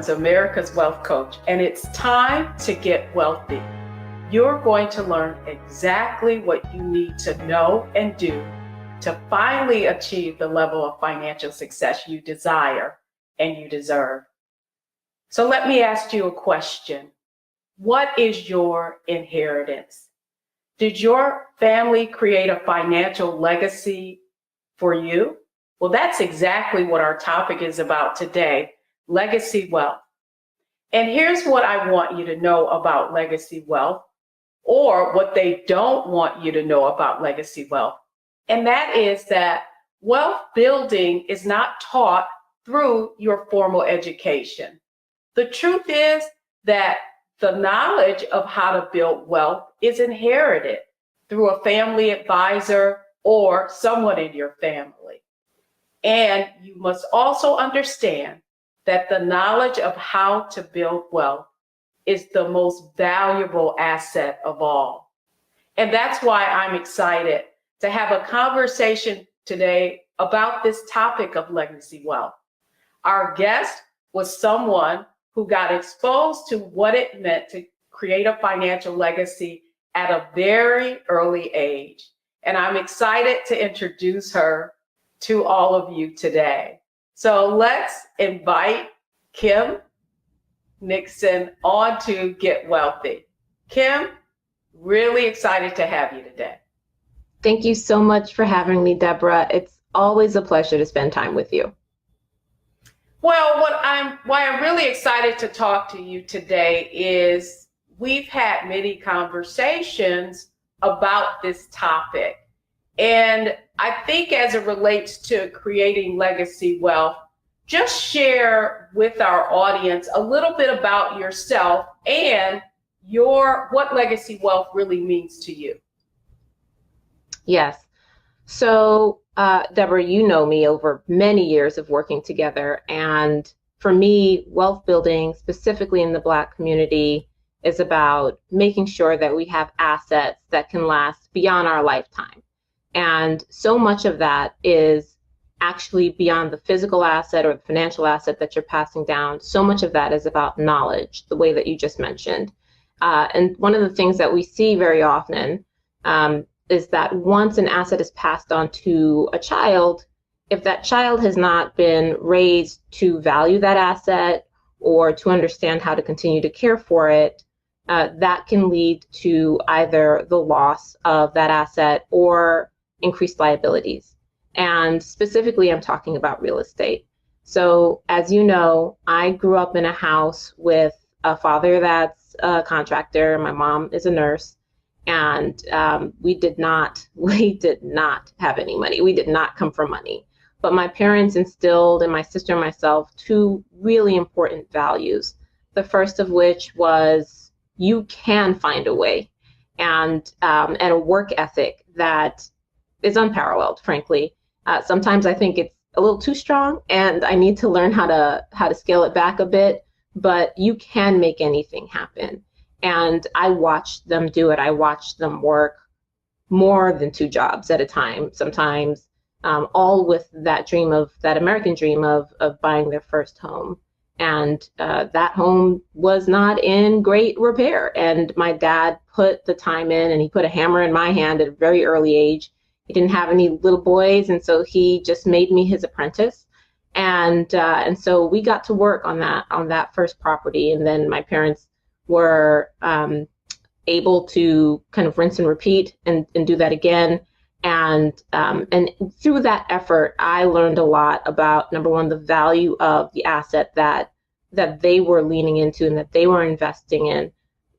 Owens, America's Wealth Coach, and it's time to get wealthy. You're going to learn exactly what you need to know and do to finally achieve the level of financial success you desire and you deserve. So let me ask you a question. What is your inheritance? Did your family create a financial legacy for you? Well, that's exactly what our topic is about today, legacy wealth. And here's what I want you to know about legacy wealth, or what they don't want you to know about legacy wealth. And that is that wealth building is not taught through your formal education. The truth is that the knowledge of how to build wealth is inherited through a family advisor or someone in your family. And you must also understand that the knowledge of how to build wealth is the most valuable asset of all. And that's why I'm excited to have a conversation today about this topic of legacy wealth. Our guest was someone who got exposed to what it meant to create a financial legacy at a very early age. And I'm excited to introduce her to all of you today. So let's invite Kim Nixon on to Get Wealthy. Kim, really excited to have you today. Thank you so much for having me, Deborah. It's always a pleasure to spend time with you. Well, why I'm really excited to talk to you today is we've had many conversations about this topic. And I think as it relates to creating legacy wealth, just share with our audience a little bit about yourself and what legacy wealth really means to you. Yes. So, Deborah, you know me over many years of working together. And for me, wealth building, specifically in the Black community, is about making sure that we have assets that can last beyond our lifetime. And so much of that is actually beyond the physical asset or the financial asset that you're passing down. So much of that is about knowledge, the way that you just mentioned. And one of the things that we see very often is that once an asset is passed on to a child, if that child has not been raised to value that asset or to understand how to continue to care for it, that can lead to either the loss of that asset or increased liabilities. And specifically, I'm talking about real estate. So as you know, I grew up in a house with a father that's a contractor. My mom is a nurse. And we did not have any money. We did not come from money. But my parents instilled in my sister and myself two really important values. The first of which was you can find a way, and a work ethic that is unparalleled, frankly. Sometimes I think it's a little too strong, and I need to learn how to scale it back a bit. But you can make anything happen. And I watched them do it. I watched them work more than two jobs at a time, sometimes, all with that American dream of buying their first home. And that home was not in great repair. And my dad put the time in, and he put a hammer in my hand at a very early age. He didn't have any little boys, and so he just made me his apprentice. And so we got to work on that first property. And then my parents were able to kind of rinse and repeat and do that again. And through that effort, I learned a lot about, number one, the value of the asset that they were leaning into and that they were investing in.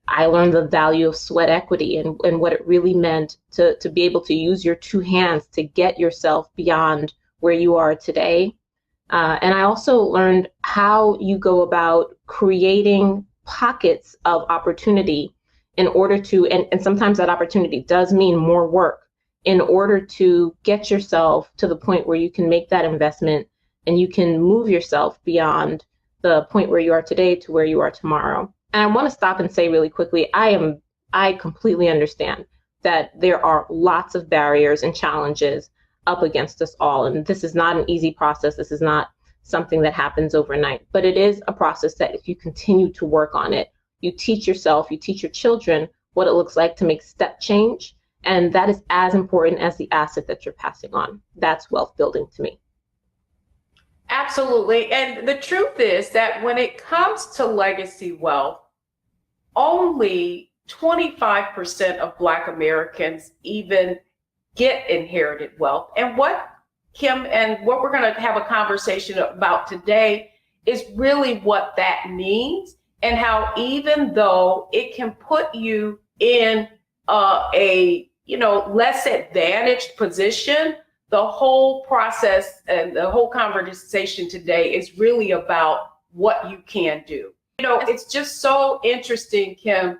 I learned the value of sweat equity and what it really meant to be able to use your two hands to get yourself beyond where you are today. And I also learned how you go about creating pockets of opportunity in order to, and sometimes that opportunity does mean more work, in order to get yourself to the point where you can make that investment and you can move yourself beyond the point where you are today to where you are tomorrow. And I want to stop and say really quickly, I completely understand that there are lots of barriers and challenges up against us all. And this is not an easy process. This is not something that happens overnight, but it is a process that if you continue to work on it, you teach yourself, you teach your children what it looks like to make step change. And that is as important as the asset that you're passing on. That's wealth building to me. Absolutely. And the truth is that when it comes to legacy wealth, only 25% of Black Americans even get inherited wealth. And what Kim and what we're going to have a conversation about today is really what that means, and how even though it can put you in a less advantaged position, the whole process and the whole conversation today is really about what you can do. It's just so interesting, Kim.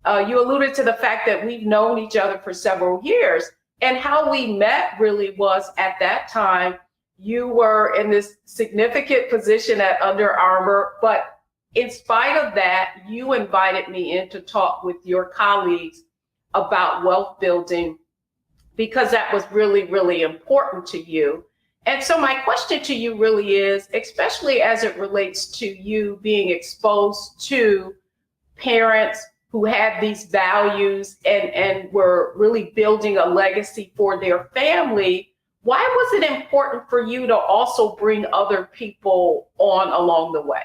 You alluded to the fact that we've known each other for several years, and how we met really was at that time, you were in this significant position at Under Armour, but in spite of that, you invited me in to talk with your colleagues about wealth building because that was really, really important to you. And so my question to you really is, especially as it relates to you being exposed to parents who had these values and were really building a legacy for their family, why was it important for you to also bring other people on along the way?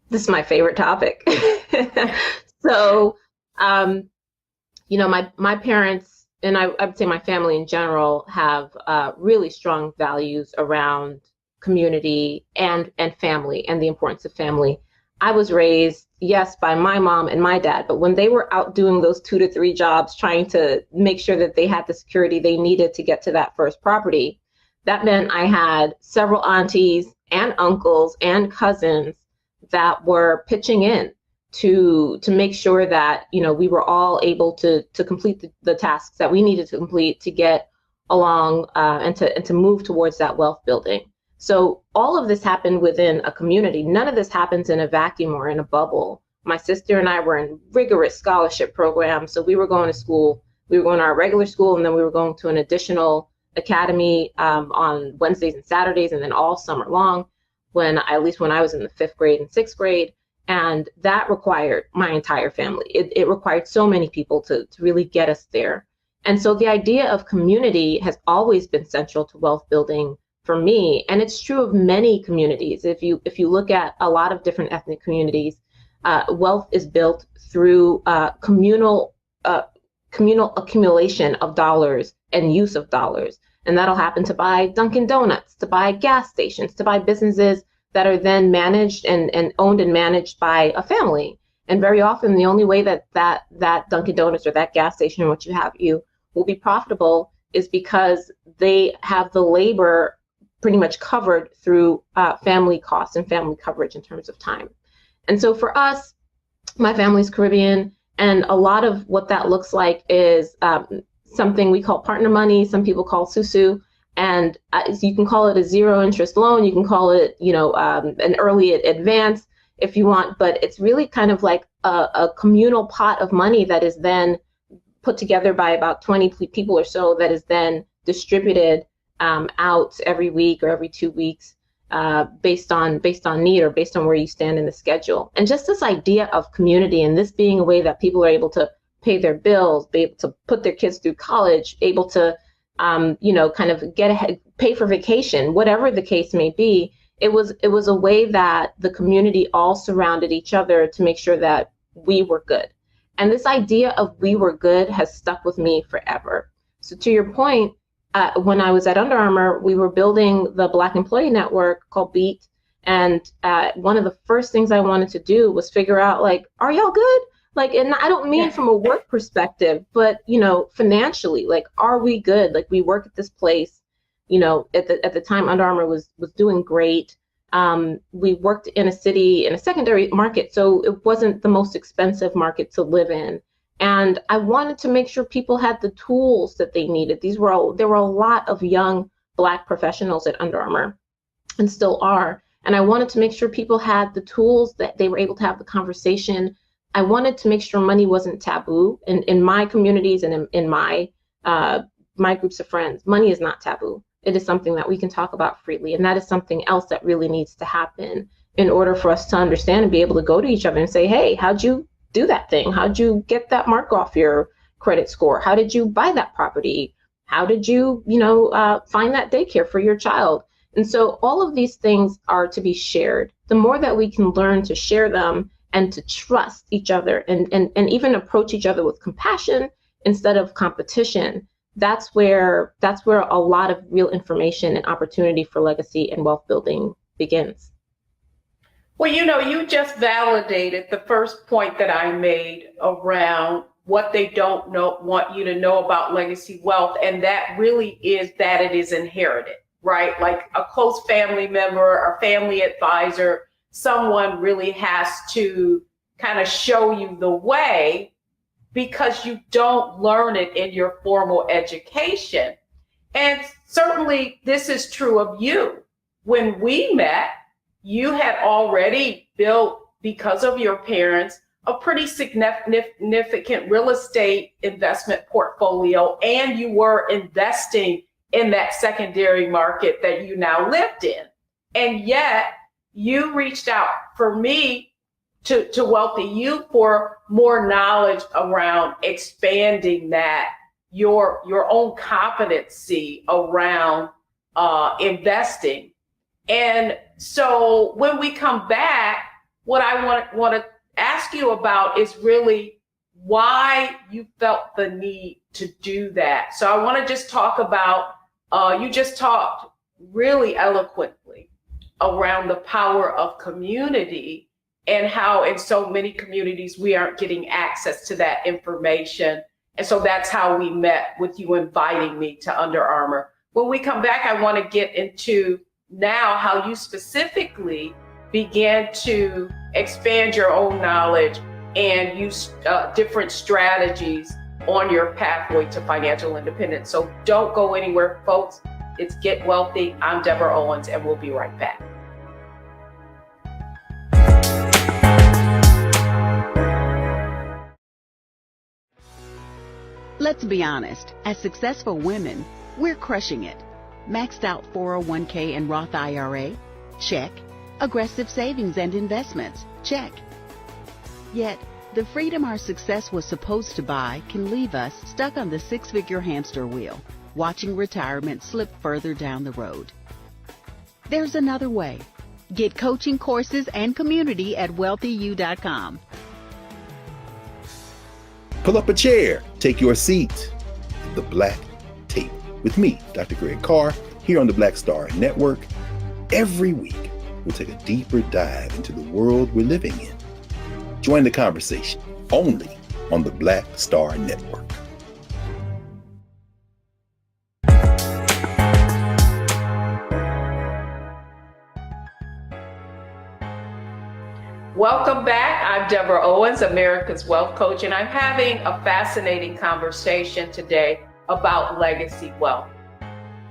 This is my favorite topic. So, my parents, and I would say my family in general, have really strong values around community and family and the importance of family. I was raised, yes, by my mom and my dad, but when they were out doing those 2 to 3 jobs, trying to make sure that they had the security they needed to get to that first property, that meant I had several aunties and uncles and cousins that were pitching in to make sure that, we were all able to complete the tasks that we needed to complete to get along and to move towards that wealth building. So all of this happened within a community. None of this happens in a vacuum or in a bubble. My sister and I were in rigorous scholarship programs. So we were going to school, we were going to our regular school, and then we were going to an additional academy on Wednesdays and Saturdays, and then all summer long, at least when I was in the 5th grade and 6th grade. And that required my entire family. It required so many people to really get us there. And so the idea of community has always been central to wealth building for me, and it's true of many communities. If you look at a lot of different ethnic communities, wealth is built through communal accumulation of dollars and use of dollars, and that'll happen to buy Dunkin' Donuts, to buy gas stations, to buy businesses that are then managed and owned and managed by a family. And very often, the only way that Dunkin' Donuts or that gas station or what you have will be profitable is because they have the labor pretty much covered through family costs and family coverage in terms of time. And so for us, my family's Caribbean, and a lot of what that looks like is something we call partner money. Some people call susu, and you can call it a 0 interest loan. You can call it, an early advance if you want, but it's really kind of like a communal pot of money that is then put together by about 20 people or so, that is then distributed out every week or every 2 weeks based on need or based on where you stand in the schedule. And just this idea of community, and this being a way that people are able to pay their bills, be able to put their kids through college, able to kind of get ahead, pay for vacation, whatever the case may be. It was a way that the community all surrounded each other to make sure that we were good. And this idea of we were good has stuck with me forever. So to your point, when I was at Under Armour, we were building the Black Employee Network called BEAT. And one of the first things I wanted to do was figure out, are y'all good? And I don't mean from a work perspective, but, financially, are we good? We work at this place, at the time Under Armour was doing great. We worked in a city, in a secondary market, so it wasn't the most expensive market to live in. And I wanted to make sure people had the tools that they needed. There were a lot of young Black professionals at Under Armour, and still are. And I wanted to make sure people had the tools, that they were able to have the conversation. I wanted to make sure money wasn't taboo. In my communities and in my groups of friends, money is not taboo. it is something that we can talk about freely. And that is something else that really needs to happen in order for us to understand and be able to go to each other and say, hey, how'd you do that thing? How'd you get that mark off your credit score? How did you buy that property? How did you, find that daycare for your child? And so all of these things are to be shared. The more that we can learn to share them and to trust each other and even approach each other with compassion instead of competition, that's where a lot of real information and opportunity for legacy and wealth building begins. Well, you just validated the first point that I made around what they don't want you to know about legacy wealth. And that really is that it is inherited, right? Like a close family member or family advisor, someone really has to kind of show you the way, because you don't learn it in your formal education. And certainly this is true of you. When we met, you had already built, because of your parents, a pretty significant real estate investment portfolio, and you were investing in that secondary market that you now lived in. And yet you reached out for me to Wealthy You for more knowledge around expanding that, your own competency around investing. And so when we come back, what I want to ask you about is really why you felt the need to do that. So I want to just talk about, you just talked really eloquently around the power of community and how in so many communities we aren't getting access to that information. And so that's how we met, with you inviting me to Under Armour. When we come back, I want to get into now how you specifically began to expand your own knowledge and use different strategies on your pathway to financial independence. So don't go anywhere, folks. It's Get Wealthy. I'm Deborah Owens, and we'll be right back. Let's be honest, as successful women, we're crushing it. Maxed out 401k and Roth IRA? Check. Aggressive savings and investments? Check. Yet, the freedom our success was supposed to buy can leave us stuck on the six-figure hamster wheel, watching retirement slip further down the road. There's another way. Get coaching courses and community at wealthyu.com. Pull up a chair, take your seat. The Black Tape with me, Dr. Greg Carr, here on the Black Star Network. Every week, we'll take a deeper dive into the world we're living in. Join the conversation only on the Black Star Network. Welcome back. I'm Deborah Owens, America's Wealth Coach, and I'm having a fascinating conversation today about legacy wealth.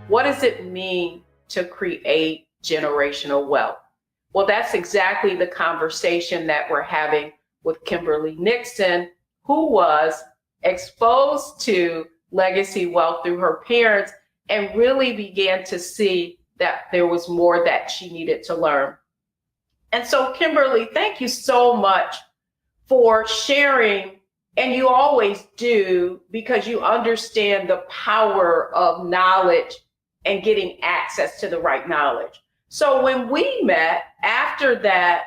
What does it mean to create generational wealth? Well, that's exactly the conversation that we're having with Kimberly Nixon, who was exposed to legacy wealth through her parents and really began to see that there was more that she needed to learn. And so, Kimberly, thank you so much for sharing, and you always do, because you understand the power of knowledge and getting access to the right knowledge. So when we met after that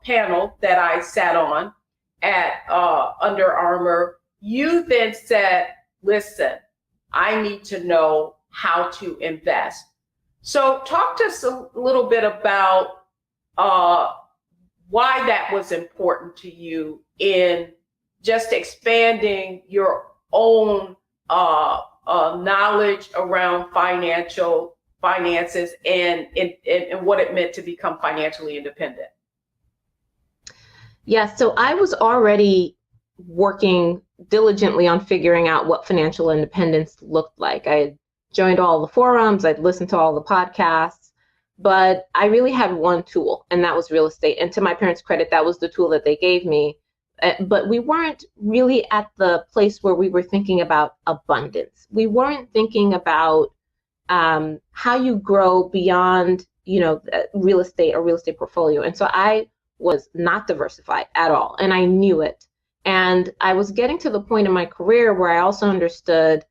panel that I sat on at Under Armour, you then said, listen, I need to know how to invest. So talk to us a little bit about why that was important to you in just expanding your own knowledge around finances and what it meant to become financially independent. Yeah, so I was already working diligently on figuring out what financial independence looked like. I had joined all the forums, I'd listened to all the podcasts, but I really had one tool, and that was real estate. And to my parents' credit, that was the tool that they gave me. But we weren't really at the place where we were thinking about abundance. We weren't thinking about how you grow beyond, real estate or real estate portfolio. And so I was not diversified at all, and I knew it. And I was getting to the point in my career where I also understood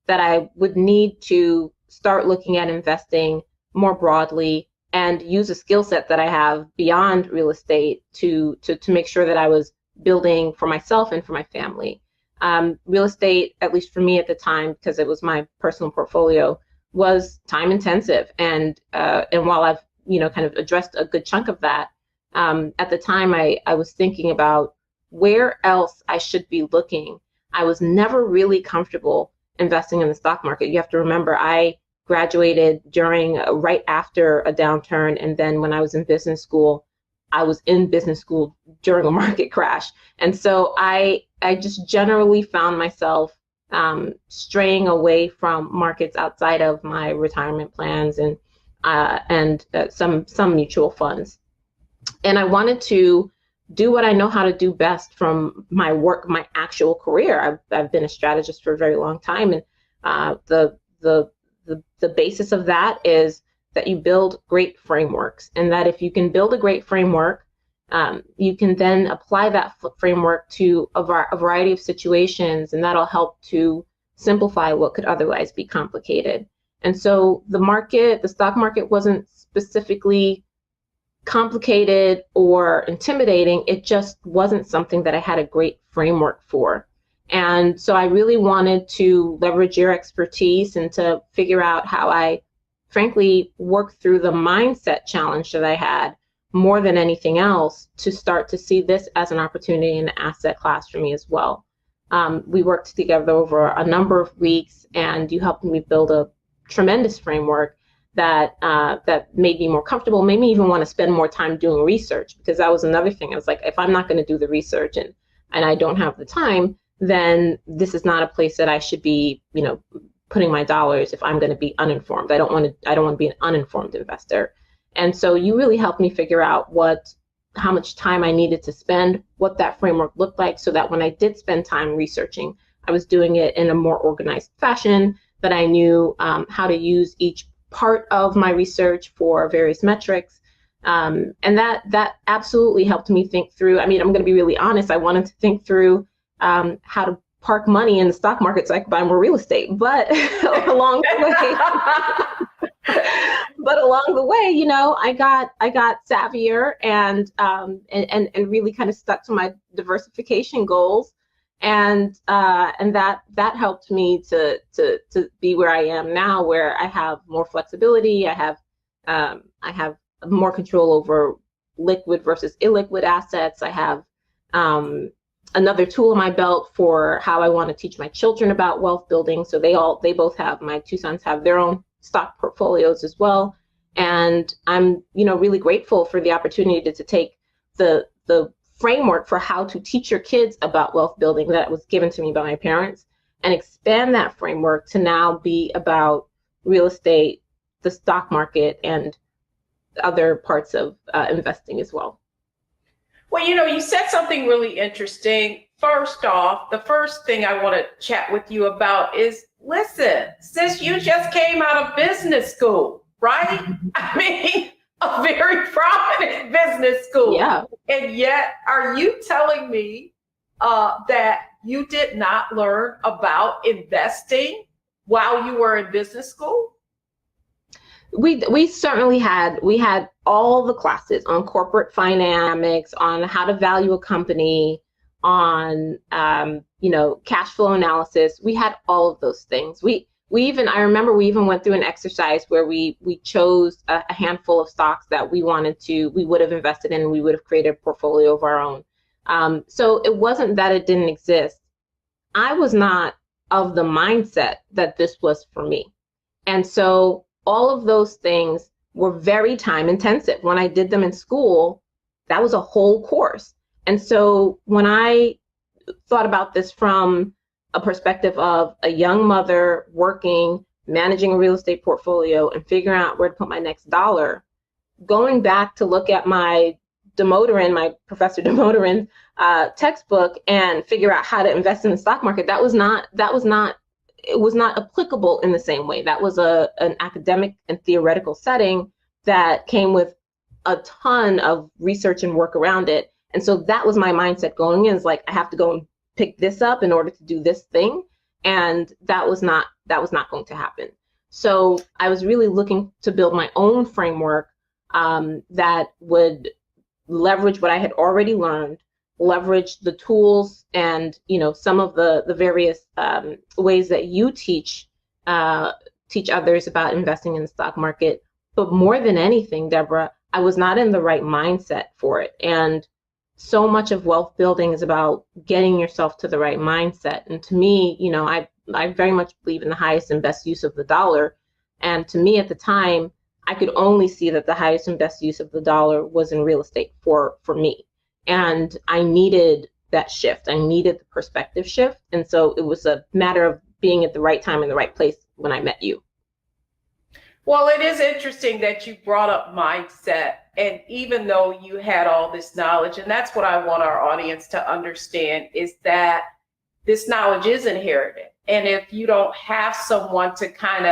that I would need to start looking at investing more broadly and use a skill set that I have beyond real estate to make sure that I was building for myself and for my family. Real estate, at least for me at the time, because it was my personal portfolio, was time intensive. And while I've, kind of addressed a good chunk of that, at the time I was thinking about where else I should be looking. I was never really comfortable investing in the stock market. You have to remember, I graduated right after a downturn. And then when I was in business school, I was in business school during a market crash. And so I just generally found myself straying away from markets outside of my retirement plans and some mutual funds. And I wanted to do what I know how to do best from my work, my actual career. I've been a strategist for a very long time, and the basis of that is that you build great frameworks, and that if you can build a great framework, you can then apply that framework to a variety of situations, and that'll help to simplify what could otherwise be complicated. And so the stock market wasn't specifically complicated or intimidating. It just wasn't something that I had a great framework for. And so I really wanted to leverage your expertise and to figure out how I, frankly, work through the mindset challenge that I had more than anything else to start to see this as an opportunity and an asset class for me as well. We worked together over a number of weeks, and you helped me build a tremendous framework that made me more comfortable, made me even want to spend more time doing research, because that was another thing. I was like, if I'm not going to do the research and I don't have the time, then this is not a place that I should be, putting my dollars if I'm going to be uninformed. I don't want to be an uninformed investor. And so you really helped me figure out how much time I needed to spend, what that framework looked like, so that when I did spend time researching, I was doing it in a more organized fashion, that I knew how to use each part of my research for various metrics. And that absolutely helped me think through. I mean, I'm going to be really honest. I wanted to think through how to park money in the stock market so I could buy more real estate. But along the way, I got savvier and really kind of stuck to my diversification goals. And that helped me to be where I am now, where I have more flexibility. I have more control over liquid versus illiquid assets. I have another tool in my belt for how I want to teach my children about wealth building. So they both have, my two sons have their own stock portfolios as well. And I'm, really grateful for the opportunity to take the framework for how to teach your kids about wealth building that was given to me by my parents, and expand that framework to now be about real estate, the stock market, and other parts of investing as well. Well, you said something really interesting. First off, the first thing I want to chat with you about is, listen, sis, you just came out of business school, right? I mean, a very prominent business school. Yeah. And yet, are you telling me that you did not learn about investing while you were in business school? We certainly had all the classes on corporate finance, on how to value a company, on cash flow analysis. We had all of those things. I remember we even went through an exercise where we chose a handful of stocks that we would have invested in, and we would have created a portfolio of our own. So it wasn't that it didn't exist. I was not of the mindset that this was for me. And so all of those things were very time intensive. When I did them in school, that was a whole course. And so when I thought about this from a perspective of a young mother working, managing a real estate portfolio, and figuring out where to put my next dollar, going back to look at my Professor Demoterin textbook and figure out how to invest in the stock market, that was not it was not applicable in the same way. That was an academic and theoretical setting that came with a ton of research and work around it. And so that was my mindset going in, is like, I have to go and pick this up in order to do this thing. And that was not going to happen. So I was really looking to build my own framework that would leverage what I had already learned, leverage the tools and, you know, some of the various ways that you teach others about investing in the stock market. But more than anything, Deborah, I was not in the right mindset for it. And so much of wealth building is about getting yourself to the right mindset. And to me, you know, I very much believe in the highest and best use of the dollar. And to me at the time, I could only see that the highest and best use of the dollar was in real estate for me. And I needed that shift. I needed the perspective shift. And so it was a matter of being at the right time in the right place when I met you. Well, it is interesting that you brought up mindset. And even though you had all this knowledge, and that's what I want our audience to understand, is that this knowledge is inherited. And if you don't have someone to kind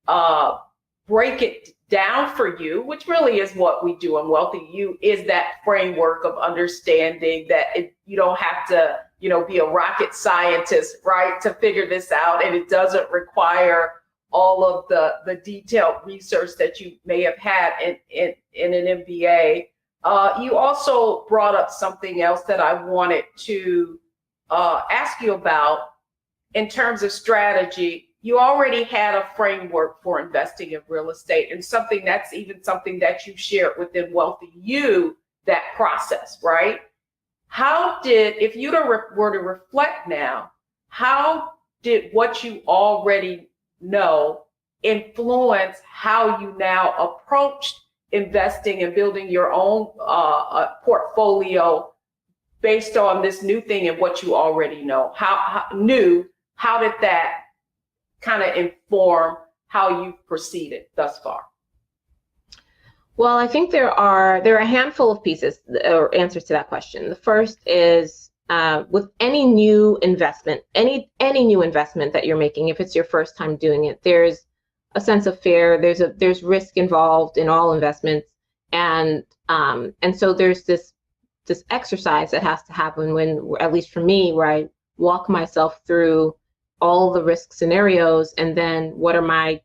of break it down for you, which really is what we do in Wealthy You, is that framework of understanding that you don't have to, you know, be a rocket scientist, right, to figure this out. And it doesn't require all of the detailed research that you may have had in an MBA. You also brought up something else that I wanted to ask you about in terms of strategy. You already had a framework for investing in real estate, and something that you shared within Wealthy You, that process, right? If you were to reflect now, how did what you already know influence how you now approach investing and building your own portfolio based on this new thing and what you already know? How did that kind of inform how you've proceeded thus far? Well, I think there are a handful of pieces or answers to that question. The first is with any new investment, any new investment that you're making, if it's your first time doing it, there's a sense of fear. There's risk involved in all investments, and so there's this exercise that has to happen when, at least for me, where I walk myself through all the risk scenarios, and then what are my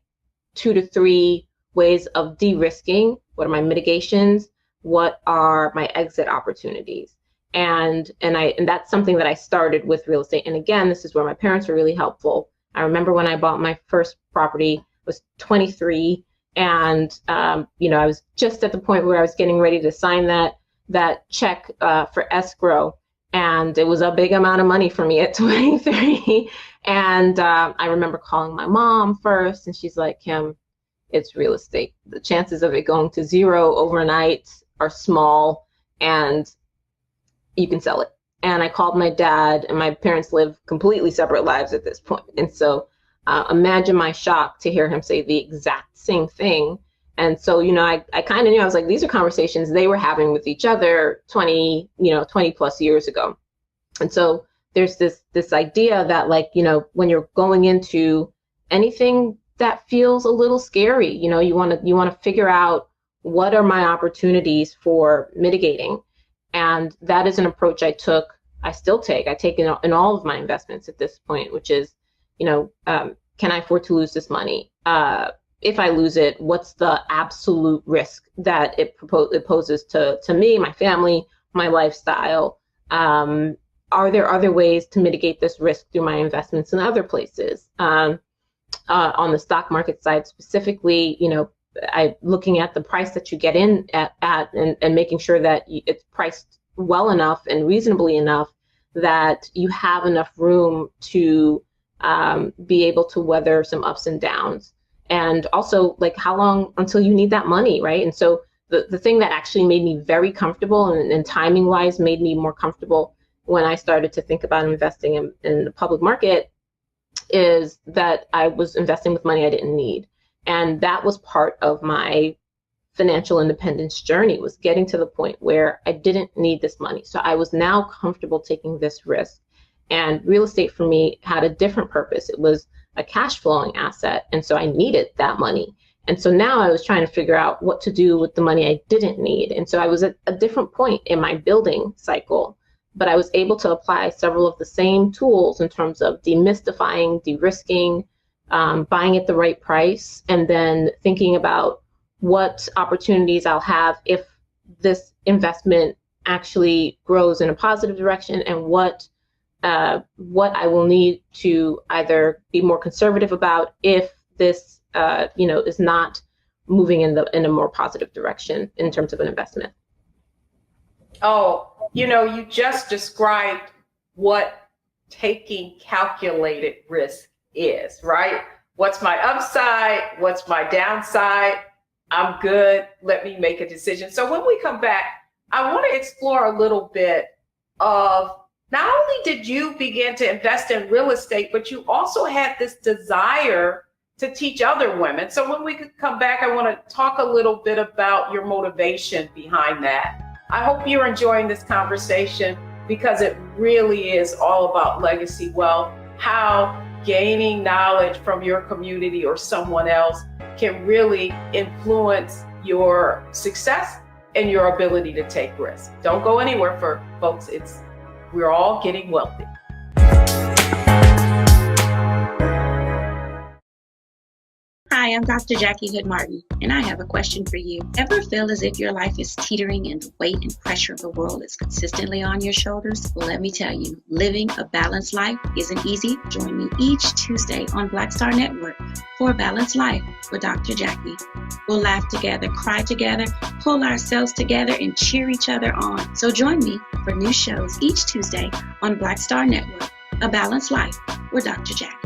2 to 3 ways of de-risking? What are my mitigations? What are my exit opportunities? And that's something that I started with real estate. And again, this is where my parents were really helpful. I remember when I bought my first property, I was 23, and you know, I was just at the point where I was getting ready to sign that check for escrow. And it was a big amount of money for me at 23. And I remember calling my mom first, and she's like, Kim, it's real estate. The chances of it going to zero overnight are small, and you can sell it. And I called my dad, and my parents live completely separate lives at this point. And so imagine my shock to hear him say the exact same thing. And so, you know, I kind of knew, I was like, these are conversations they were having with each other 20 plus years ago. And so there's this idea that, like, you know, when you're going into anything that feels a little scary, you know, you want to figure out, what are my opportunities for mitigating? And that is an approach I still take in all of my investments at this point, which is, you know, can I afford to lose this money? If I lose it, what's the absolute risk that it poses to me, my family, my lifestyle? Are there other ways to mitigate this risk through my investments in other places? On the stock market side specifically, you know, looking at the price that you get in at and making sure that it's priced well enough and reasonably enough that you have enough room to be able to weather some ups and downs. And also, like, how long until you need that money, right? And so the thing that actually made me very comfortable and timing wise made me more comfortable when I started to think about investing in the public market is that I was investing with money I didn't need. And that was part of my financial independence journey, was getting to the point where I didn't need this money. So I was now comfortable taking this risk. And real estate for me had a different purpose. It was a cash flowing asset. And so I needed that money. And so now I was trying to figure out what to do with the money I didn't need. And so I was at a different point in my building cycle, but I was able to apply several of the same tools in terms of demystifying, de-risking, buying at the right price, and then thinking about what opportunities I'll have if this investment actually grows in a positive direction, and what I will need to either be more conservative about if this is not moving in a more positive direction in terms of an investment. Oh, you just described what taking calculated risk is, right? What's my upside? What's my downside? I'm good. Let me make a decision. So when we come back, I want to explore a little bit of not only did you begin to invest in real estate, but you also had this desire to teach other women. So when we could come back, I want to talk a little bit about your motivation behind that. I hope you're enjoying this conversation, because it really is all about legacy wealth, how gaining knowledge from your community or someone else can really influence your success and your ability to take risks. Don't go anywhere, for folks. We're all getting wealthy. Hi, I'm Dr. Jackie Hood Martin, and I have a question for you. Ever feel as if your life is teetering and the weight and pressure of the world is consistently on your shoulders? Well, let me tell you, living a balanced life isn't easy. Join me each Tuesday on Black Star Network for A Balanced Life with Dr. Jackie. We'll laugh together, cry together, pull ourselves together, and cheer each other on. So join me for new shows each Tuesday on Black Star Network, A Balanced Life with Dr. Jackie.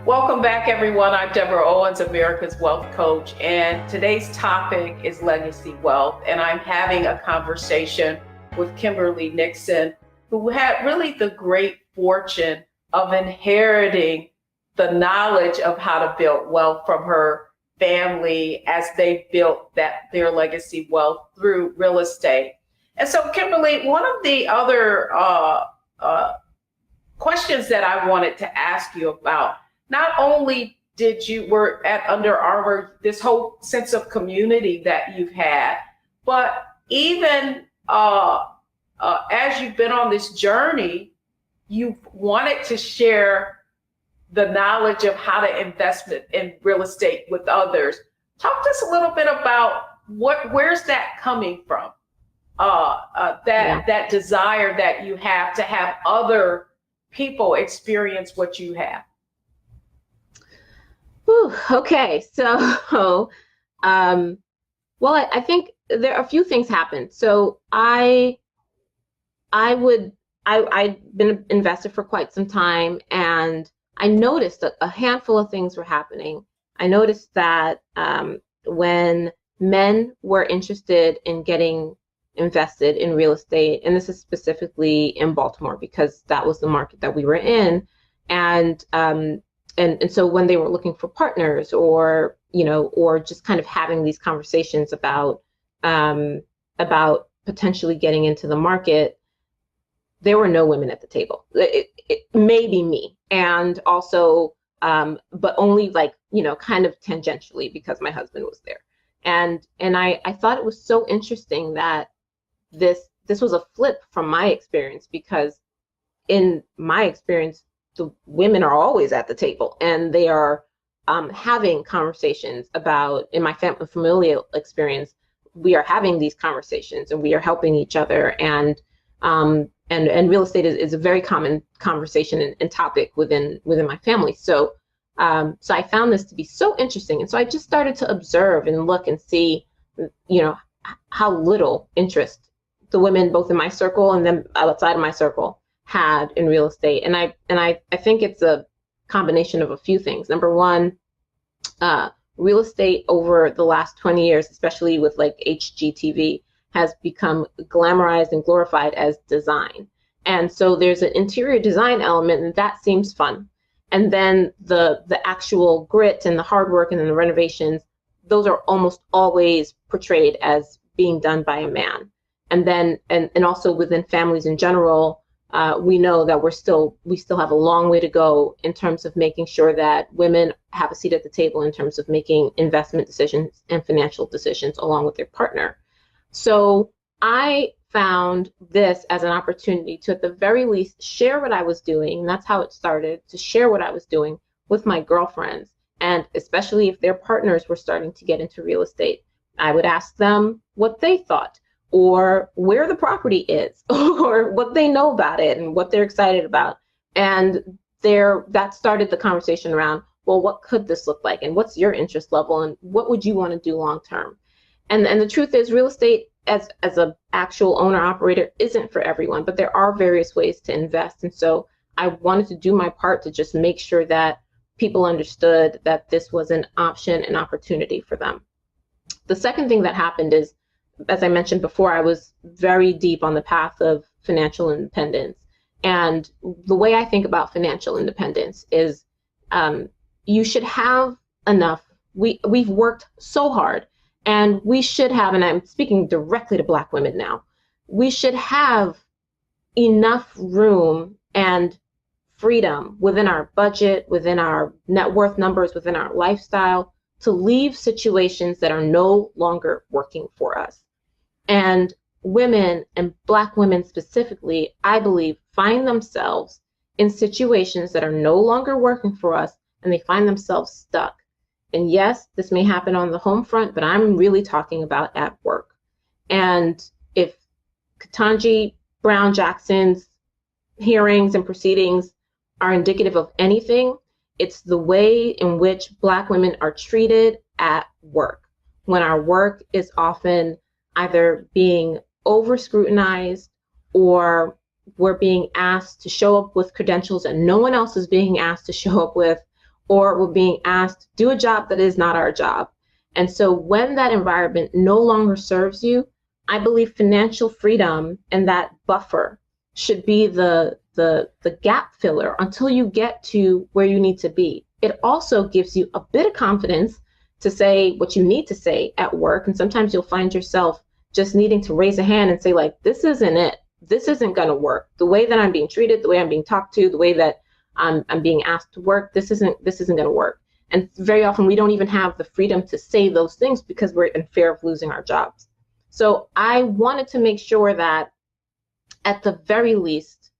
Welcome back, everyone. I'm Deborah Owens, America's Wealth Coach, and today's topic is legacy wealth. And I'm having a conversation with Kimberly Nixon, who had really the great fortune of inheriting the knowledge of how to build wealth from her family as they built their legacy wealth through real estate. And so, Kimberly, one of the other questions that I wanted to ask you about, not only were at Under Armour, this whole sense of community that you've had, but even as you've been on this journey, you've wanted to share the knowledge of how to invest in real estate with others. Talk to us a little bit about where's that coming from? That desire that you have to have other people experience what you have. Whew, okay, so, I think there are a few things happened. So I'd been an investor for quite some time, and I noticed that a handful of things were happening. I noticed that when men were interested in getting invested in real estate, and this is specifically in Baltimore because that was the market that we were in, and so when they were looking for partners, or just kind of having these conversations about potentially getting into the market, there were no women at the table. It may be me, and also, but only kind of tangentially because my husband was there. And I thought it was so interesting that this was a flip from my experience, because in my experience, the women are always at the table, and they are having conversations about, in my familial experience, we are having these conversations and we are helping each other. And real estate is a very common conversation and topic within my family. So I found this to be so interesting. And so I just started to observe and look and see, how little interest the women, both in my circle and then outside of my circle, had in real estate. And I think it's a combination of a few things. Number one, real estate over the last 20 years, especially with HGTV, has become glamorized and glorified as design. And so there's an interior design element, and that seems fun. And then the actual grit and the hard work and then the renovations, those are almost always portrayed as being done by a man. And then, and also within families in general, we know that we still have a long way to go in terms of making sure that women have a seat at the table in terms of making investment decisions and financial decisions along with their partner. So I found this as an opportunity to, at the very least, share what I was doing. And that's how it started, to share what I was doing with my girlfriends. And especially if their partners were starting to get into real estate, I would ask them what they thought, or where the property is, or what they know about it and what they're excited about. And that started the conversation around, well, what could this look like? And what's your interest level? And what would you want to do long term? And the truth is, real estate as an actual owner operator isn't for everyone, but there are various ways to invest. And so I wanted to do my part to just make sure that people understood that this was an option, an opportunity for them. The second thing that happened is, as I mentioned before, I was very deep on the path of financial independence. And the way I think about financial independence is you should have enough. We've worked so hard, and we should have, and I'm speaking directly to Black women now, we should have enough room and freedom within our budget, within our net worth numbers, within our lifestyle, to leave situations that are no longer working for us. And women, and Black women specifically, I believe, find themselves in situations that are no longer working for us, and they find themselves stuck. And yes, this may happen on the home front, but I'm really talking about at work. And if Ketanji Brown Jackson's hearings and proceedings are indicative of anything, it's the way in which Black women are treated at work, when our work is often either being over scrutinized, or we're being asked to show up with credentials that no one else is being asked to show up with, or we're being asked to do a job that is not our job. And so when that environment no longer serves you, I believe financial freedom and that buffer should be the gap filler until you get to where you need to be. It also gives you a bit of confidence to say what you need to say at work. And sometimes you'll find yourself just needing to raise a hand and say, like, this isn't it. This isn't going to work. The way that I'm being treated, the way I'm being talked to, the way that I'm being asked to work, this isn't going to work. And very often we don't even have the freedom to say those things because we're in fear of losing our jobs. So I wanted to make sure that at the very least,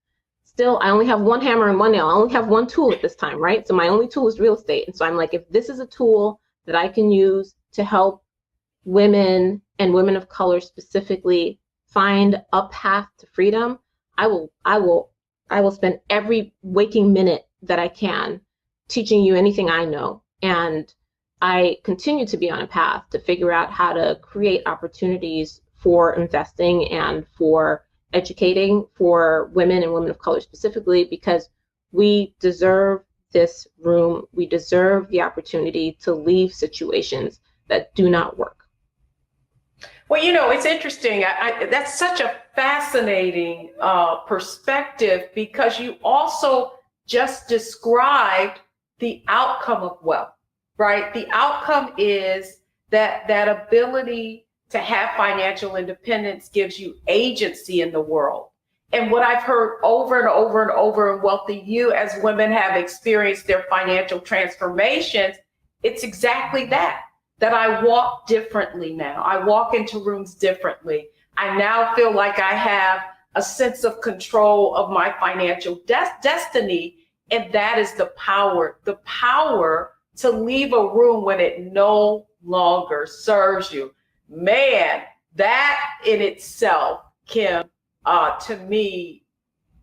still, I only have one hammer and one nail. I only have one tool at this time, right? So my only tool is real estate. And so I'm like, if this is a tool that I can use to help women and women of color specifically find a path to freedom, I will spend every waking minute that I can teaching you anything I know. And I continue to be on a path to figure out how to create opportunities for investing and for educating for women and women of color specifically, because we deserve this room. We deserve the opportunity to leave situations that do not work. Well, it's interesting. That's such a fascinating perspective, because you also just described the outcome of wealth, right? The outcome is that ability to have financial independence gives you agency in the world. And what I've heard over and over and over in Wealthy You, as women have experienced their financial transformations, it's exactly that I walk differently now. I walk into rooms differently. I now feel like I have a sense of control of my financial destiny. And that is the power to leave a room when it no longer serves you. Man, that in itself, Kim, to me,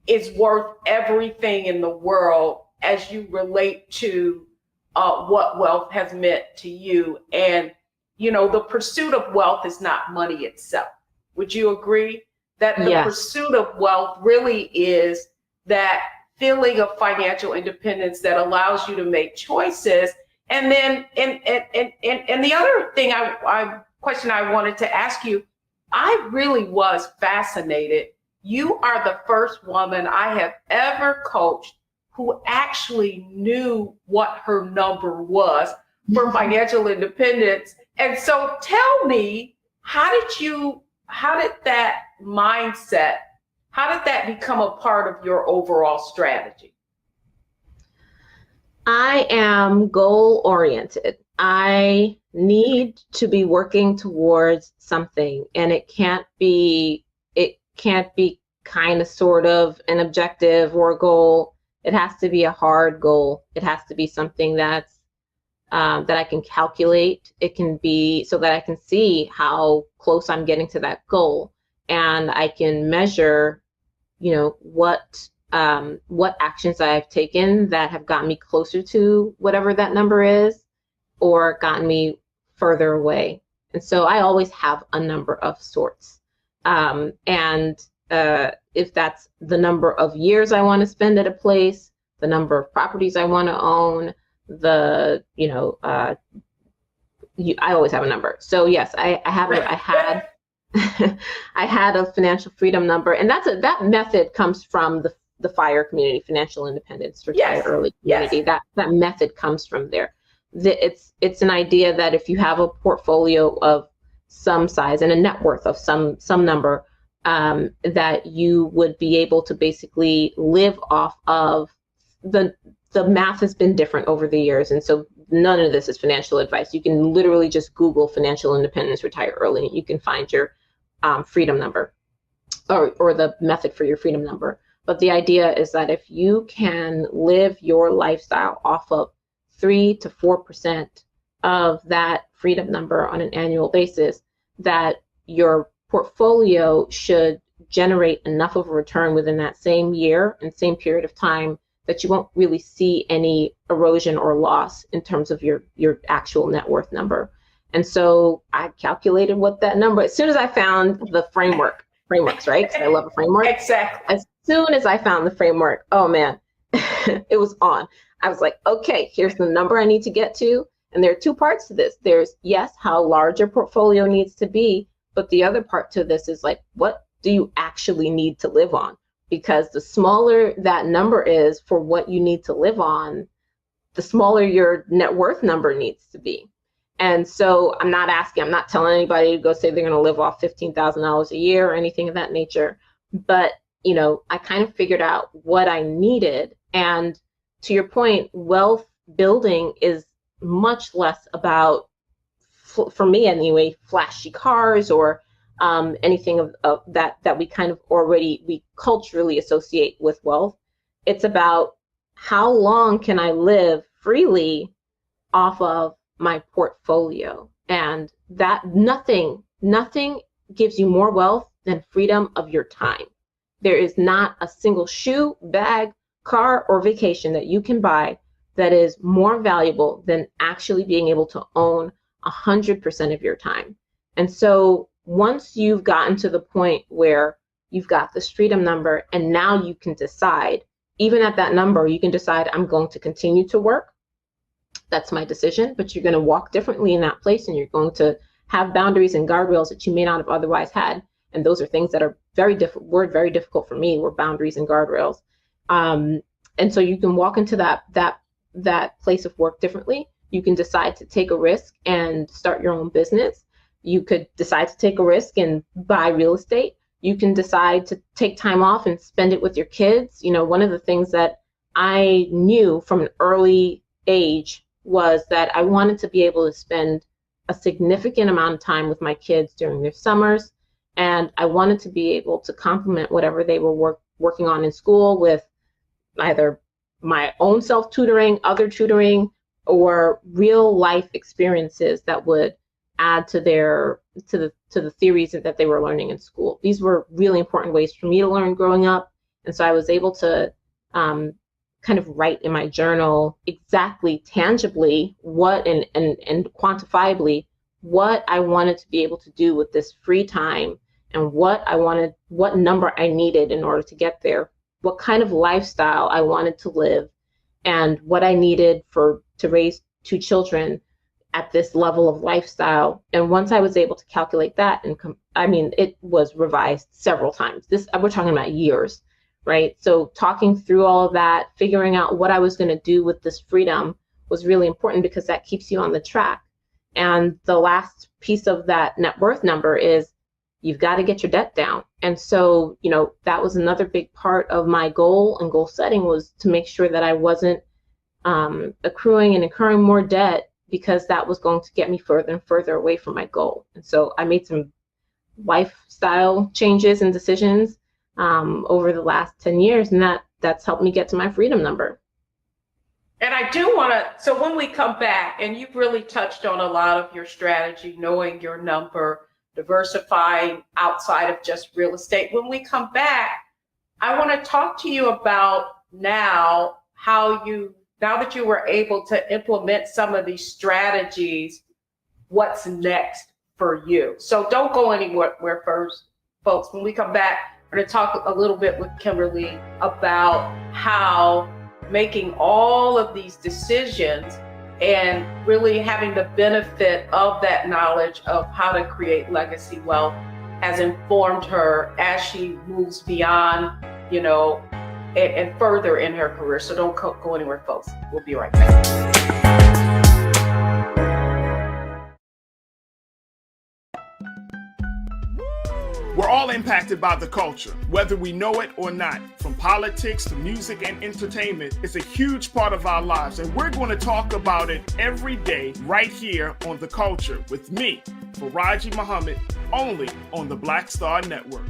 is worth everything in the world as you relate to what wealth has meant to you. And, the pursuit of wealth is not money itself. Would you agree that the Yes. pursuit of wealth really is that feeling of financial independence that allows you to make choices? And then, and the other thing question I wanted to ask you, I really was fascinated. You are the first woman I have ever coached who actually knew what her number was, for financial independence. And so tell me, how did that mindset, how did that become a part of your overall strategy? I am goal oriented. I need to be working towards something, and it can't be kind of sort of an objective or a goal. It has to be a hard goal. It has to be something that's that I can calculate. It can be so that I can see how close I'm getting to that goal, and I can measure, what actions I've taken that have gotten me closer to whatever that number is, or gotten me further away. And so I always have a number of sorts. And if that's the number of years I want to spend at a place, the number of properties I want to own, I always have a number. So yes, I had I had a financial freedom number, and that method comes from the FIRE community, financial independence, retire early community. Yes. That method comes from there. It's an idea that if you have a portfolio of some size and a net worth of some number, that you would be able to basically live off of the math has been different over the years. And so none of this is financial advice. You can literally just Google financial independence, retire early, and you can find your freedom number or the method for your freedom number. But the idea is that if you can live your lifestyle off of 3 to 4% of that freedom number on an annual basis, that your portfolio should generate enough of a return within that same year and same period of time that you won't really see any erosion or loss in terms of your actual net worth number. And so I calculated what that number, as soon as I found the frameworks, right? Because I love a framework. Exactly. As soon as I found the framework, oh man, it was on. I was like, okay, here's the number I need to get to. And there are two parts to this. There's, yes, how large your portfolio needs to be, but the other part to this is like, what do you actually need to live on? Because the smaller that number is for what you need to live on, the smaller your net worth number needs to be. And so I'm not telling anybody to go say they're going to live off $15,000 a year or anything of that nature. But, I kind of figured out what I needed. And to your point, wealth building is much less about, for me anyway, flashy cars or anything of that we kind of we culturally associate with wealth. It's about how long can I live freely off of my portfolio, and that nothing gives you more wealth than freedom of your time. There is not a single shoe, bag, car, or vacation that you can buy that is more valuable than actually being able to own 100% of your time. And so once you've gotten to the point where you've got this freedom number, and now you can decide, even at that number, you can decide, I'm going to continue to work. That's my decision, but you're going to walk differently in that place, and you're going to have boundaries and guardrails that you may not have otherwise had. And those are things that are very difficult for me, were boundaries and guardrails. And so you can walk into that place of work differently. You can decide to take a risk and start your own business. You could decide to take a risk and buy real estate. You can decide to take time off and spend it with your kids. One of the things that I knew from an early age was that I wanted to be able to spend a significant amount of time with my kids during their summers. And I wanted to be able to complement whatever they were working on in school with either my own self-tutoring, other tutoring, or real life experiences that would add to the theories that they were learning in school. These were really important ways for me to learn growing up. And so I was able to kind of write in my journal exactly, tangibly, what and quantifiably what I wanted to be able to do with this free time, and what number I needed in order to get there, what kind of lifestyle I wanted to live, and what I needed to raise 2 children at this level of lifestyle. And once I was able to calculate that, it was revised several times. We're talking about years, right? So talking through all of that, figuring out what I was going to do with this freedom was really important because that keeps you on the track. And the last piece of that net worth number is you've got to get your debt down. And so, that was another big part of my goal and goal setting, was to make sure that I wasn't accruing and incurring more debt, because that was going to get me further and further away from my goal. And so I made some lifestyle changes and decisions over the last 10 years, and that's helped me get to my freedom number. And I do want to, so when we come back, and you've really touched on a lot of your strategy, knowing your number, diversifying outside of just real estate. When we come back, I want to talk to you about now that you were able to implement some of these strategies, what's next for you. So don't go anywhere first, folks. When we come back, we're going to talk a little bit with Kimberly about how making all of these decisions and really having the benefit of that knowledge of how to create legacy wealth has informed her as she moves beyond, and further in her career. So don't go anywhere, folks. We'll be right back. We're all impacted by the culture, whether we know it or not. From politics to music and entertainment, it's a huge part of our lives, and we're going to talk about it every day right here on The Culture with me, Faraji Muhammad, only on the Black Star Network.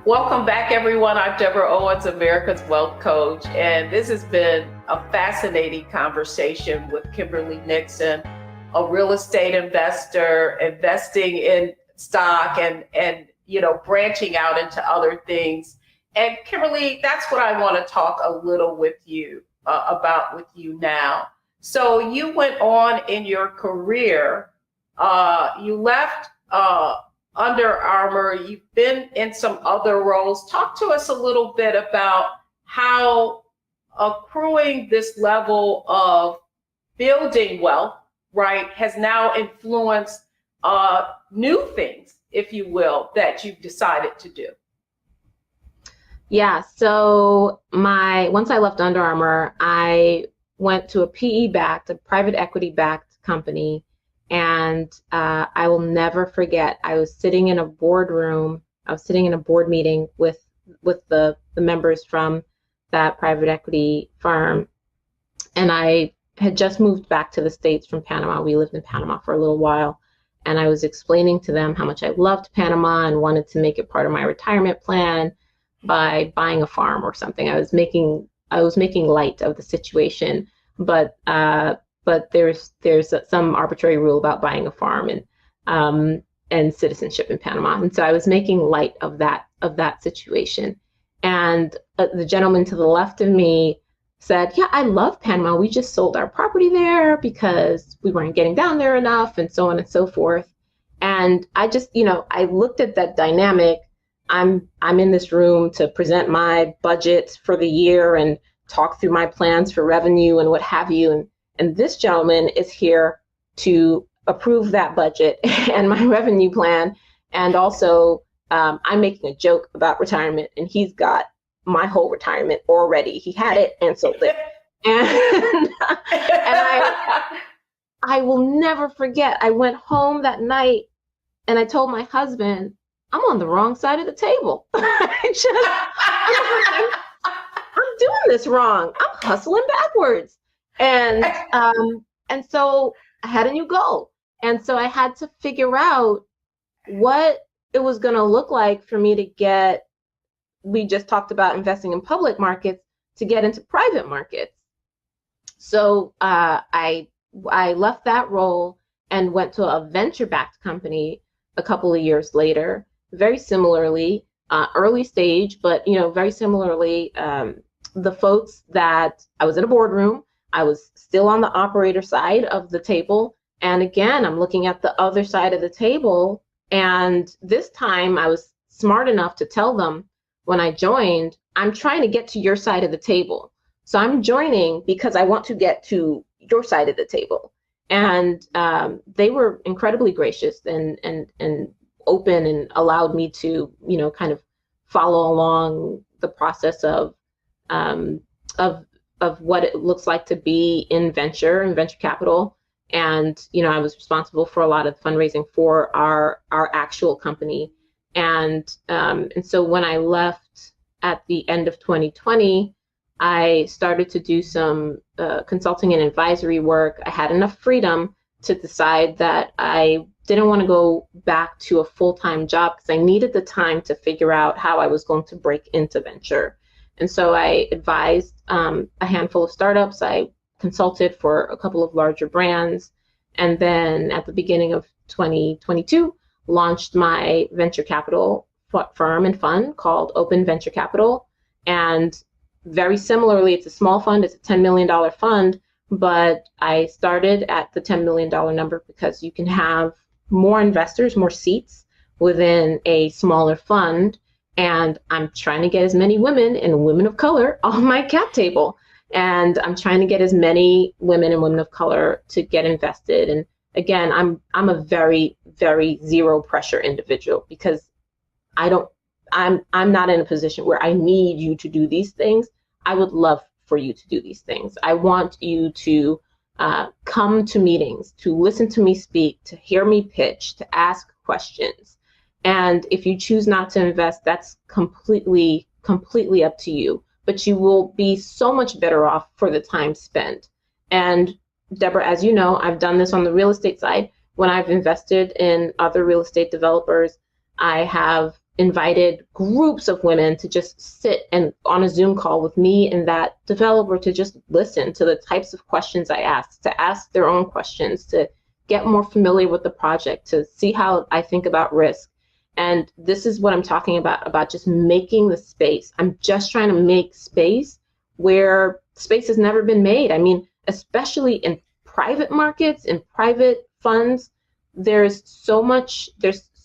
Welcome back, everyone. I'm Deborah Owens, America's Wealth Coach, and this has been a fascinating conversation with Kimberly Nixon, a real estate investor, investing in stock and branching out into other things. And Kimberly, that's what I want to talk a little with you about with you now. So you went on in your career, you left Under Armour, you've been in some other roles. Talk to us a little bit about how accruing this level of building wealth, right, has now influenced new things, if you will, that you've decided to do. Yeah, so once I left Under Armour, I went to a PE-backed, a private equity-backed company. And I will never forget, I was sitting in a boardroom, I was sitting in a board meeting with the members from that private equity firm. And I had just moved back to the States from Panama. We lived in Panama for a little while. And I was explaining to them how much I loved Panama and wanted to make it part of my retirement plan by buying a farm or something. I was making light of the situation, but there's some arbitrary rule about buying a farm and citizenship in Panama. And so I was making light of that situation. And the gentleman to the left of me said, yeah, I love Panama. We just sold our property there because we weren't getting down there enough, and so on and so forth. And I just, I looked at that dynamic. I'm in this room to present my budget for the year and talk through my plans for revenue and what have you. And this gentleman is here to approve that budget and my revenue plan. And also, I'm making a joke about retirement, and he's got my whole retirement already. He had it and sold it. And I will never forget. I went home that night and I told my husband, I'm on the wrong side of the table. I'm doing this wrong. I'm hustling backwards. And so I had a new goal. And so I had to figure out what it was going to look like for me to get, we just talked about investing in public markets, to get into private markets. So I left that role and went to a venture-backed company a couple of years later, very similarly, early stage, but very similarly, the folks that I was in a boardroom, I was still on the operator side of the table. And again, I'm looking at the other side of the table. And this time I was smart enough to tell them when I joined, I'm trying to get to your side of the table. So I'm joining because I want to get to your side of the table. And they were incredibly gracious and open, and allowed me to, kind of follow along the process of what it looks like to be in venture capital. And, I was responsible for a lot of fundraising for our actual company. And so when I left at the end of 2020, I started to do some consulting and advisory work. I had enough freedom to decide that I didn't want to go back to a full-time job, because I needed the time to figure out how I was going to break into venture. And so I advised a handful of startups. I consulted for a couple of larger brands. And then at the beginning of 2022, launched my venture capital firm and fund called Open Venture Capital. And very similarly, it's a small fund. It's a $10 million fund, but I started at the $10 million number because you can have more investors, more seats within a smaller fund. And I'm trying to get as many women and women of color on my cap table. And I'm trying to get as many women and women of color to get invested. And again, I'm a very, very zero pressure individual, because I'm not in a position where I need you to do these things. I would love for you to do these things. I want you to come to meetings, to listen to me speak, to hear me pitch, to ask questions. And if you choose not to invest, that's completely up to you. But you will be so much better off for the time spent. And Deborah, as you know, I've done this on the real estate side. When I've invested in other real estate developers, I have invited groups of women to just sit and on a Zoom call with me and that developer to just listen to the types of questions I ask, to ask their own questions, to get more familiar with the project, to see how I think about risk. And this is what I'm talking about just making the space. I'm just trying to make space where space has never been made. I mean, especially in private markets, in private funds, there's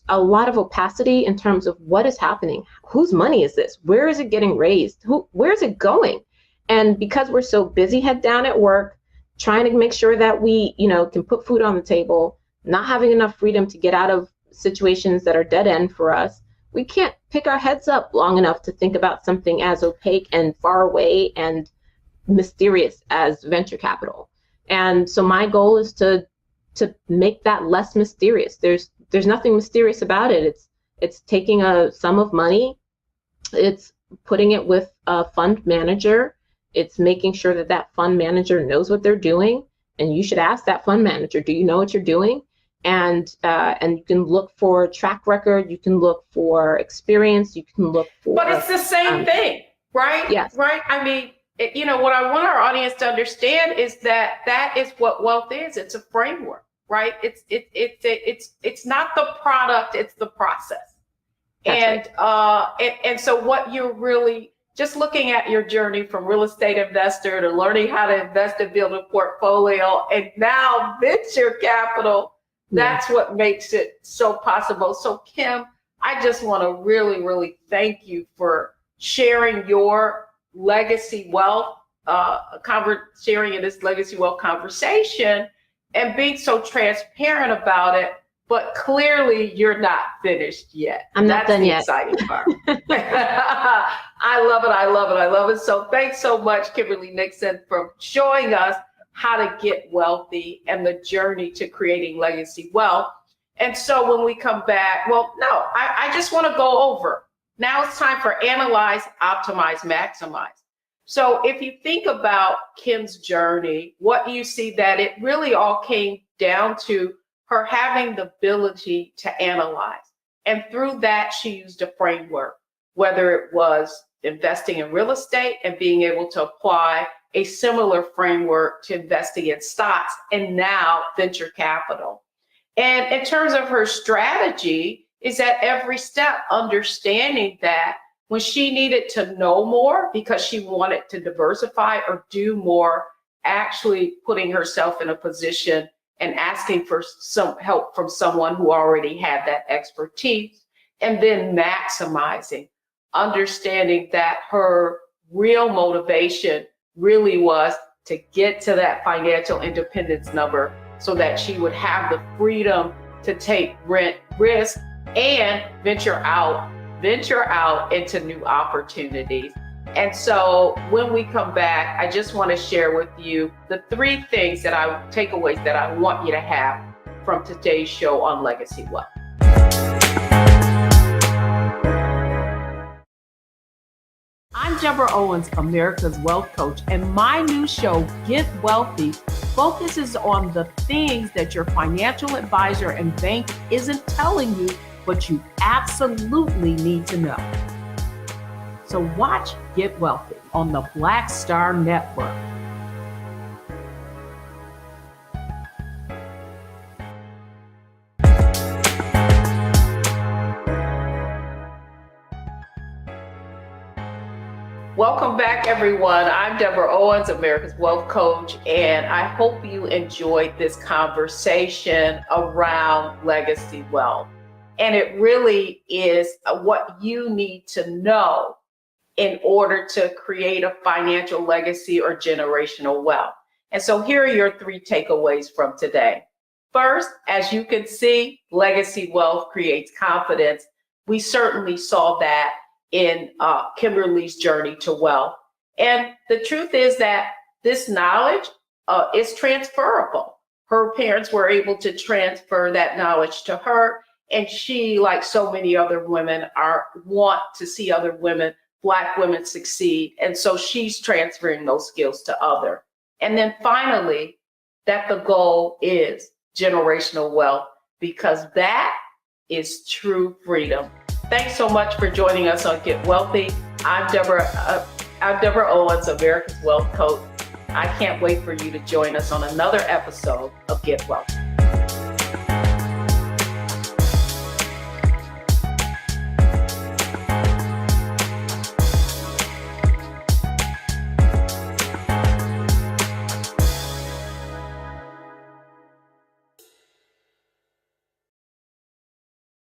a lot of opacity in terms of what is happening. Whose money is this? Where is it getting raised? Where is it going? And because we're so busy head down at work, trying to make sure that we, can put food on the table, not having enough freedom to get out of situations that are dead end for us, we can't pick our heads up long enough to think about something as opaque and far away and mysterious as venture capital. And so my goal is to make that less mysterious. There's nothing mysterious about it. It's taking a sum of money, it's putting it with a fund manager, it's making sure that that fund manager knows what they're doing. And you should ask that fund manager, do you know what you're doing? And you can look for track record, you can look for experience, you can look for. But it's the same thing, right? Yes. Right. I mean, what I want our audience to understand is that is what wealth is. It's a framework, right? It's not the product, it's the process. That's right. And so what you're really just looking at your journey from real estate investor to learning how to invest and build a portfolio, and now venture capital. That's what makes it so possible. So Kim, I just want to really, really thank you for sharing your legacy wealth, sharing in this legacy wealth conversation and being so transparent about it. But clearly you're not finished yet. I'm not done yet. That's the exciting part. I love it. I love it. I love it. So thanks so much, Kimberly Nixon, for showing us how to get wealthy and the journey to creating legacy wealth. And so when we come back, I just want to go over. Now it's time for analyze, optimize, maximize. So if you think about Kim's journey, what you see that it really all came down to her having the ability to analyze. And through that, she used a framework, whether it was investing in real estate and being able to apply a similar framework to investing in stocks and now venture capital. And in terms of her strategy, is at every step understanding that when she needed to know more because she wanted to diversify or do more, actually putting herself in a position and asking for some help from someone who already had that expertise, and then maximizing, understanding that her real motivation really was to get to that financial independence number so that she would have the freedom to take risk and venture out into new opportunities. And so when we come back, I just want to share with you the 3 takeaways that I want you to have from today's show on Legacy Wealth. I'm Deborah Owens, America's Wealth Coach, and my new show, Get Wealthy, focuses on the things that your financial advisor and bank isn't telling you, but you absolutely need to know. So watch Get Wealthy on the Black Star Network. Welcome back, everyone. I'm Deborah Owens, America's Wealth Coach, and I hope you enjoyed this conversation around legacy wealth. And it really is what you need to know in order to create a financial legacy or generational wealth. And so here are your 3 takeaways from today. First, as you can see, legacy wealth creates confidence. We certainly saw that in Kimberly's journey to wealth. And the truth is that this knowledge is transferable. Her parents were able to transfer that knowledge to her, and she, like so many other women, want to see other women, Black women, succeed. And so she's transferring those skills to others. And then finally, that the goal is generational wealth, because that is true freedom. Thanks so much for joining us on Get Wealthy. I'm Deborah Owens, America's Wealth Coach. I can't wait for you to join us on another episode of Get Wealthy.